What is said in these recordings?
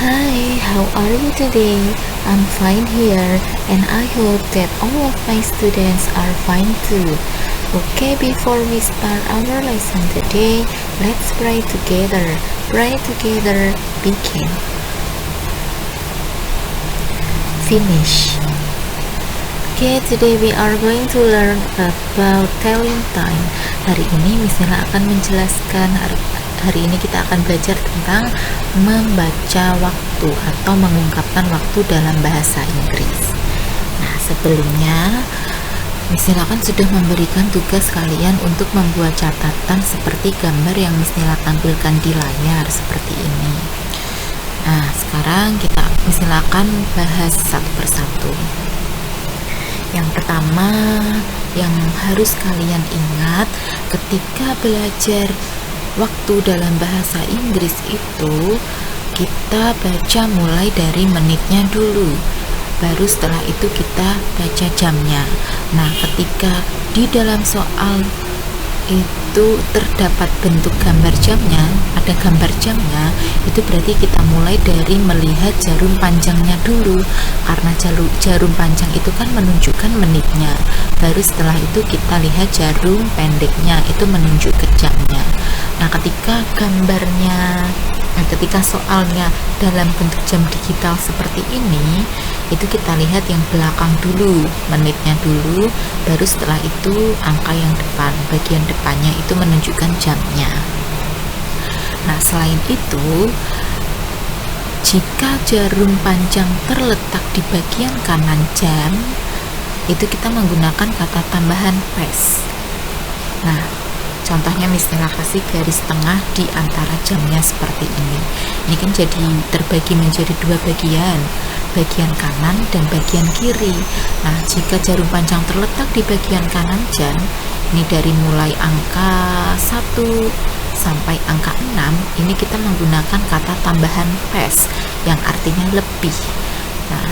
Hi, how are you today? I'm fine here, and I hope that all of my students are fine too. Okay, before we start our lesson today, let's pray together. Pray together, begin. Finish. Okay, today we are going to learn about telling time. Hari ini Miss Nila akan menjelaskan hari ini kita akan belajar tentang membaca waktu atau mengungkapkan waktu dalam bahasa Inggris. Nah, sebelumnya Miss Nila kan sudah memberikan tugas kalian untuk membuat catatan seperti gambar yang Miss Nila tampilkan di layar seperti ini. Nah, sekarang Miss Nila akan bahas satu persatu. Yang pertama yang harus kalian ingat ketika belajar waktu dalam bahasa Inggris itu, kita baca mulai dari menitnya dulu, baru setelah itu kita baca jamnya. Nah, ketika di dalam soal itu terdapat bentuk gambar jamnya, ada gambar jamnya, itu berarti kita mulai dari melihat jarum panjangnya dulu, karena jarum panjang itu kan menunjukkan menitnya, baru setelah itu kita lihat jarum pendeknya, itu menunjuk ke jamnya. Nah, ketika soalnya dalam bentuk jam digital seperti ini, itu kita lihat yang belakang dulu, menitnya dulu, baru setelah itu angka yang depan, bagian depannya itu menunjukkan jamnya. Nah, selain itu, jika jarum panjang terletak di bagian kanan jam, itu kita menggunakan kata tambahan past. Nah, contohnya Miss Nila kasih garis tengah di antara jamnya seperti ini. Ini kan jadi terbagi menjadi dua bagian kanan dan bagian kiri. Nah, jika jarum panjang terletak di bagian kanan jam, ini dari mulai angka 1 sampai angka 6, ini kita menggunakan kata tambahan past yang artinya lebih. Nah,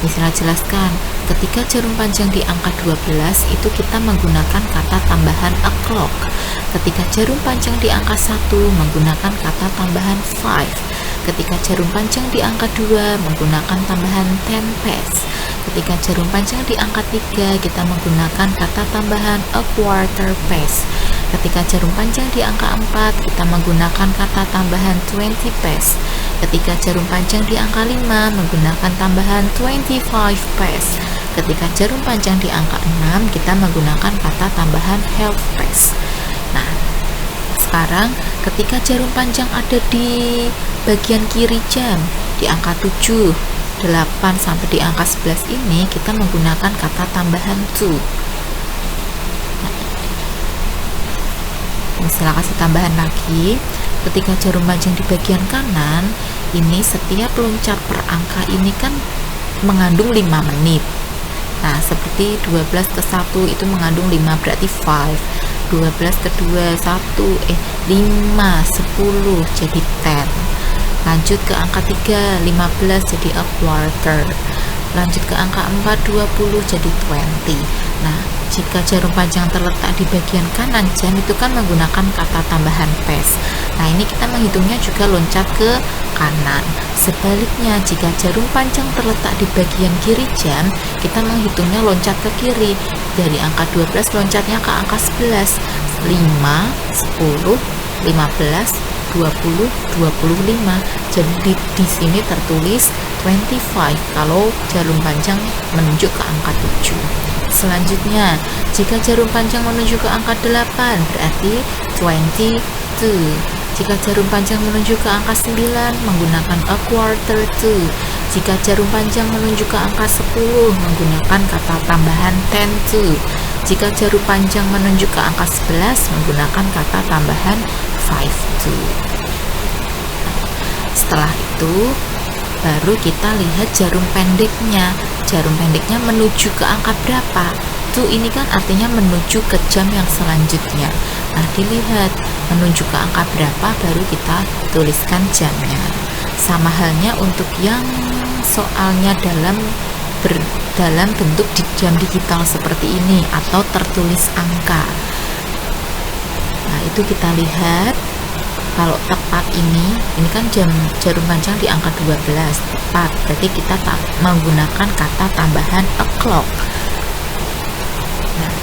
misalnya jelaskan, ketika jarum panjang di angka 12 itu kita menggunakan kata tambahan o'clock. Ketika jarum panjang di angka 1 menggunakan kata tambahan 5. Ketika jarum panjang di angka 2 menggunakan tambahan 10 past. Ketika jarum panjang di angka 3 kita menggunakan kata tambahan a quarter past. Ketika jarum panjang di angka 4 kita menggunakan kata tambahan 20 past. Ketika jarum panjang di angka 5 menggunakan tambahan 25 past. Ketika jarum panjang di angka 6 kita menggunakan kata tambahan half past. Nah, sekarang ketika jarum panjang ada di bagian kiri jam di angka 7, 8 sampai di angka 11 ini kita menggunakan kata tambahan to. Misalnya kasih tambahan lagi, ketika jarum panjang di bagian kanan ini setiap loncat per angka ini kan mengandung 5 menit. Nah, seperti 12 ke 1 itu mengandung 5, berarti 5. 12 ke 2 5, 10 jadi 10. Lanjut ke angka 3, 15 jadi a quarter. Lanjut ke angka 4, 20 jadi 20. Nah, jika jarum panjang terletak di bagian kanan jam itu kan menggunakan kata tambahan past. Nah, ini kita menghitungnya juga loncat ke kanan. Sebaliknya, jika jarum panjang terletak di bagian kiri jam, kita menghitungnya loncat ke kiri. Dari angka 12 loncatnya ke angka 11. 5, 10, 15, 20, 25. Jadi di sini tertulis 25 kalau jarum panjang menunjuk ke angka 7. Selanjutnya, jika jarum panjang menuju ke angka 8 berarti 22. Jika jarum panjang menuju ke angka 9 menggunakan a quarter to. Jika jarum panjang menuju ke angka 10 menggunakan kata tambahan 10 to. Jika jarum panjang menuju ke angka 11 menggunakan kata tambahan 5 to. Setelah itu baru kita lihat jarum pendeknya. Jarum pendeknya menuju ke angka berapa? To ini kan artinya menuju ke jam yang selanjutnya. Nah, dilihat menuju ke angka berapa baru kita tuliskan jamnya. Sama halnya untuk yang soalnya dalam bentuk di jam digital seperti ini atau tertulis angka. Nah, itu kita lihat kalau tepat ini kan jarum panjang di angka 12 tepat, berarti kita menggunakan kata tambahan o'clock. Nah,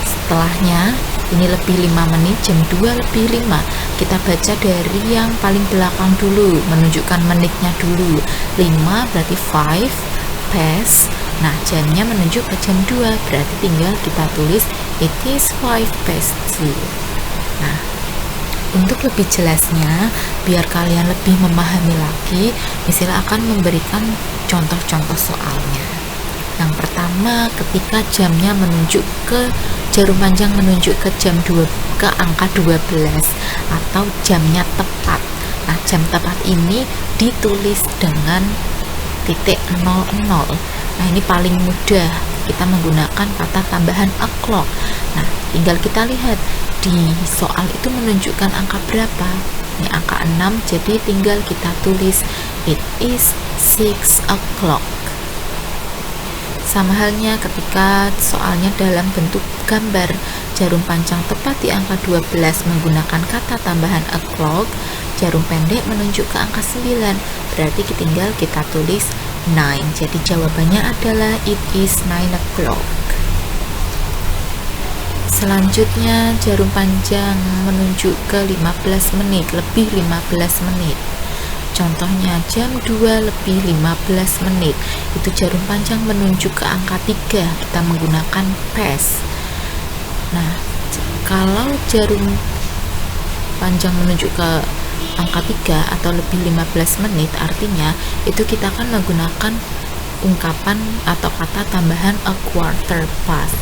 setelahnya ini lebih 5 menit, jam 2 lebih 5. Kita baca dari yang paling belakang dulu, menunjukkan menitnya dulu. 5 berarti 5 past. Nah, jamnya menunjuk ke jam 2, berarti tinggal kita tulis it is 5 past 2. Nah, untuk lebih jelasnya, biar kalian lebih memahami lagi, misalnya akan memberikan contoh-contoh soalnya. Yang pertama, ketika jamnya menunjuk ke jarum panjang menunjuk ke jam 2, ke angka 12 atau jamnya tepat. Nah, jam tepat ini ditulis dengan titik 00. Nah, ini paling mudah, kita menggunakan kata tambahan o'clock. Nah, tinggal kita lihat di soal itu menunjukkan angka berapa. Ini angka 6, jadi tinggal kita tulis it is 6 o'clock. Sama halnya ketika soalnya dalam bentuk gambar, jarum panjang tepat di angka 12 menggunakan kata tambahan o'clock, jarum pendek menunjuk ke angka 9, berarti tinggal kita tulis 9. Jadi jawabannya adalah it is 9 o'clock. Selanjutnya, jarum panjang menunjuk ke 15 menit, lebih 15 menit. Contohnya jam 2 lebih 15 menit, itu jarum panjang menunjuk ke angka 3, kita menggunakan past. Nah, kalau jarum panjang menunjuk ke angka 3 atau lebih 15 menit, artinya itu kita akan menggunakan ungkapan atau kata tambahan a quarter past.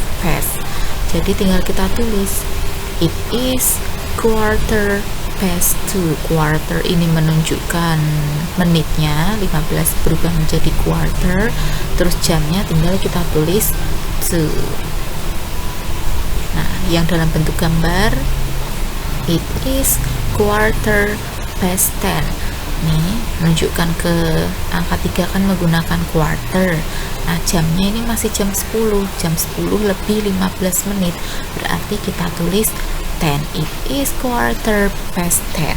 Jadi tinggal kita tulis it is quarter past 2. Quarter ini menunjukkan menitnya, 15 berubah menjadi quarter, terus jamnya tinggal kita tulis 2. Nah, yang dalam bentuk gambar it is quarter past 10. Nih, menunjukkan ke angka 3 kan menggunakan quarter. Nah, jamnya ini masih jam 10. Jam 10 lebih 15 menit. Berarti kita tulis 10. It is quarter past 10.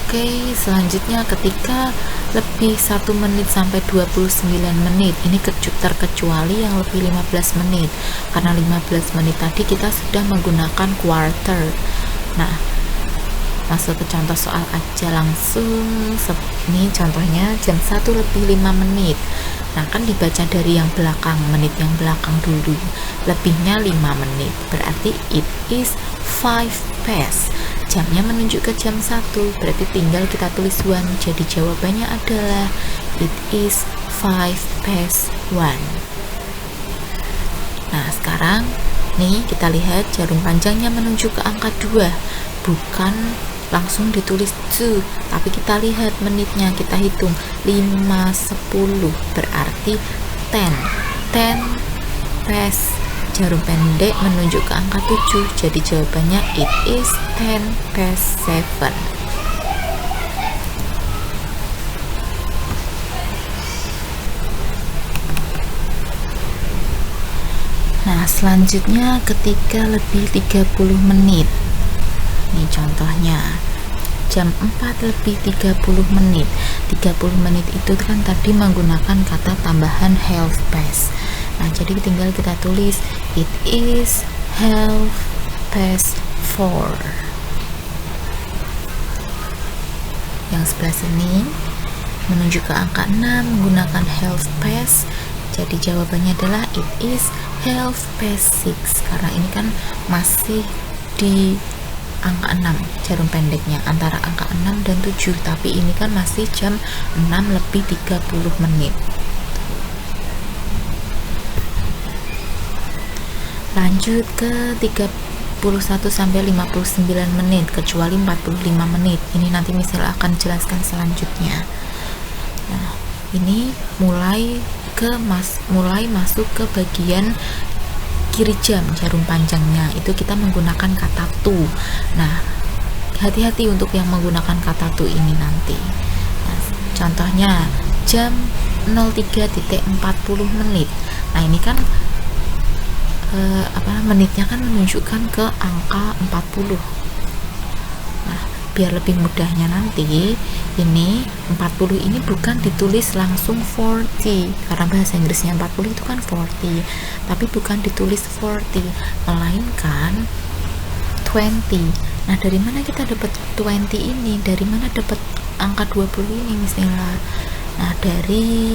Oke, selanjutnya ketika lebih 1 menit sampai 29 menit, ini terkecuali yang lebih 15 menit. Karena 15 menit tadi kita sudah menggunakan quarter. Nah, masuk ke contoh soal aja langsung. Ini contohnya jam 1 lebih 5 menit. Nah, kan dibaca dari yang belakang, menit yang belakang dulu. Lebihnya 5 menit, berarti it is 5 past. Jamnya menunjuk ke jam 1, berarti tinggal kita tulis 1. Jadi jawabannya adalah it is 5 past 1. Nah, sekarang nih kita lihat jarum panjangnya menunjuk ke angka 2, bukan langsung ditulis 2, tapi kita lihat menitnya, kita hitung 5, 10, berarti 10 past. Jarum pendek menunjuk ke angka 7, jadi jawabannya it is 10 past 7. Nah, selanjutnya ketika lebih 30 menit. Ini contohnya jam 4 lebih 30 menit. 30 menit itu kan tadi menggunakan kata tambahan half past. Nah, jadi tinggal kita tulis it is half past 4. Yang sebelah sini menunjuk ke angka 6 menggunakan half past. Jadi jawabannya adalah it is half past 6, karena ini kan masih di angka 6 jarum pendeknya, antara angka 6 dan 7, tapi ini kan masih jam 6 lebih 30 menit. Lanjut ke 31 sampai 59 menit, kecuali 45 menit. Ini nanti misalnya akan jelaskan selanjutnya. Nah, ini mulai masuk ke bagian kiri jam jarum panjangnya, itu kita menggunakan kata to. Nah, hati-hati untuk yang menggunakan kata to ini nanti. Nah, contohnya jam 03.40 menit. Nah, ini kan menitnya kan menunjukkan ke angka 40. Nah, biar lebih mudahnya nanti ini 40 ini bukan ditulis langsung 40, karena bahasa Inggrisnya 40 itu kan 40, tapi bukan ditulis 40 melainkan 20. Nah, dari mana kita dapat 20 ini? Dari mana dapat angka 20 ini misalnya? Nah, dari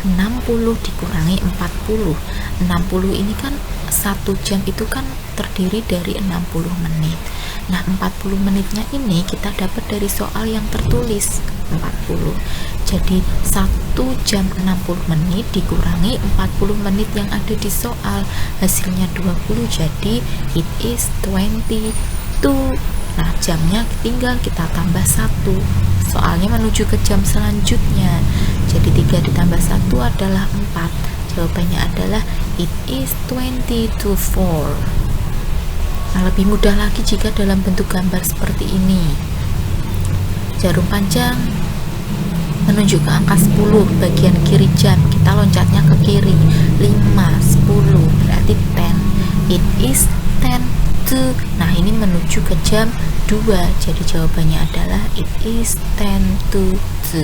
60 dikurangi 40. 60 ini kan 1 jam itu kan terdiri dari 60 menit. Nah, 40 menitnya ini kita dapat dari soal yang tertulis 40. Jadi 1 jam 60 menit dikurangi 40 menit yang ada di soal, hasilnya 20. Jadi it is 22. Nah, jamnya tinggal kita tambah 1. Soalnya menuju ke jam selanjutnya. Jadi 3 ditambah 1 adalah 4. Jawabannya adalah it is 20 to 4. Nah, lebih mudah lagi jika dalam bentuk gambar seperti ini. Jarum panjang menunjuk ke angka 10 bagian kiri jam, kita loncatnya ke kiri. 5, 10 berarti 10. It is 10 to. Nah, ini menuju ke jam 2. Jadi jawabannya adalah it is 10 to 2.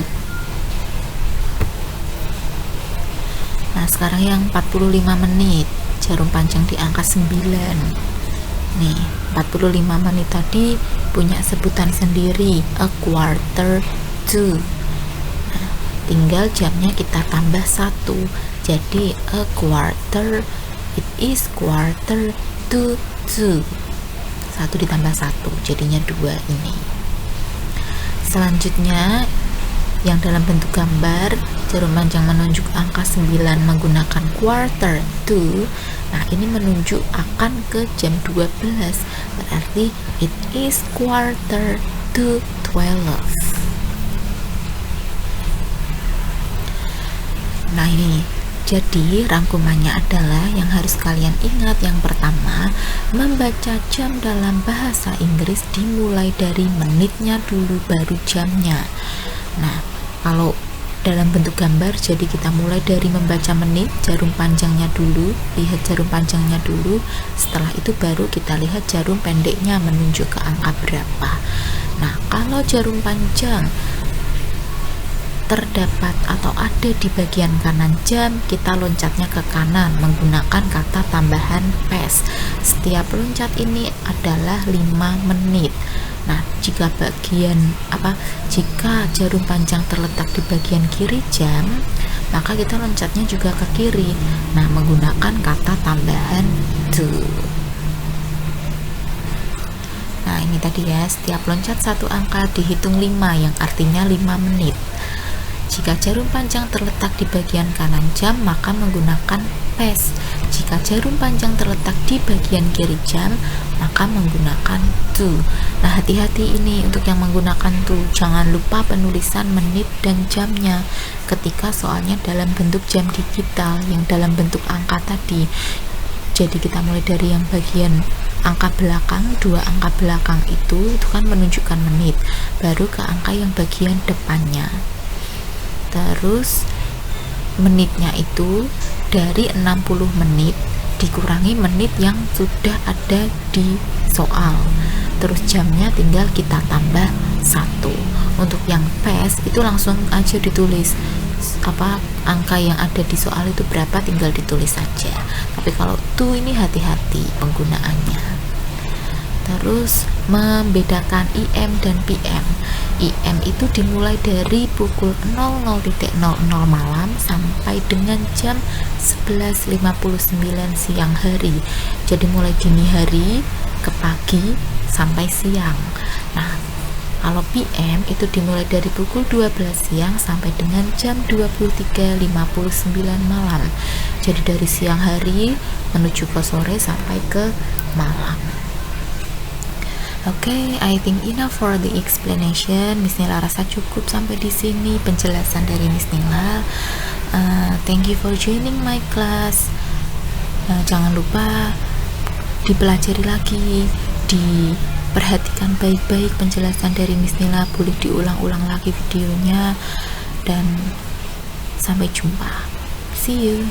Nah, sekarang yang 45 menit, jarum panjang di angka 9. Nih, 45 menit tadi punya sebutan sendiri, a quarter to. Nah, tinggal jamnya kita tambah 1. Jadi a quarter, it is quarter to 2. 1 ditambah 1 jadinya 2 ini. Selanjutnya yang dalam bentuk gambar, jarum panjang menunjuk angka 9 menggunakan quarter to. Nah, ini menunjuk akan ke jam 12, berarti it is quarter to 12. Nah, ini jadi rangkumannya adalah yang harus kalian ingat. Yang pertama, membaca jam dalam bahasa Inggris dimulai dari menitnya dulu baru jamnya. Nah, kalau dalam bentuk gambar, jadi kita mulai dari membaca menit, jarum panjangnya dulu, lihat jarum panjangnya dulu, setelah itu baru kita lihat jarum pendeknya menunjuk ke angka berapa. Nah, kalau jarum panjang terdapat atau ada di bagian kanan jam, kita loncatnya ke kanan menggunakan kata tambahan past. Setiap loncat ini adalah 5 menit. Nah, jika jarum panjang terletak di bagian kiri jam, maka kita loncatnya juga ke kiri. Nah, menggunakan kata tambahan to. Nah, ini tadi ya, setiap loncat 1 angka dihitung 5, yang artinya 5 menit. Jika jarum panjang terletak di bagian kanan jam, maka menggunakan past. Jika jarum panjang terletak di bagian kiri jam, maka menggunakan to. Nah, hati-hati ini untuk yang menggunakan to. Jangan lupa penulisan menit dan jamnya ketika soalnya dalam bentuk jam digital yang dalam bentuk angka tadi. Jadi kita mulai dari yang bagian angka belakang, 2 angka belakang itu kan menunjukkan menit, baru ke angka yang bagian depannya. Terus menitnya itu dari 60 menit dikurangi menit yang sudah ada di soal. Terus jamnya tinggal kita tambah 1. Untuk yang past itu langsung aja ditulis angka yang ada di soal itu berapa, tinggal ditulis saja. Tapi kalau to ini hati-hati penggunaannya. Terus membedakan IM dan PM. IM itu dimulai dari pukul 00.00 malam sampai dengan jam 11.59 siang hari. Jadi mulai dini hari ke pagi sampai siang. Nah, kalau PM itu dimulai dari pukul 12 siang sampai dengan jam 23.59 malam. Jadi dari siang hari menuju ke sore sampai ke malam. Oke, I think enough for the explanation. Miss Nila rasa cukup sampai di sini penjelasan dari Miss Nila. Thank you for joining my class. Jangan lupa dipelajari lagi, diperhatikan baik-baik penjelasan dari Miss Nila. Boleh diulang-ulang lagi videonya. Dan sampai jumpa. See you.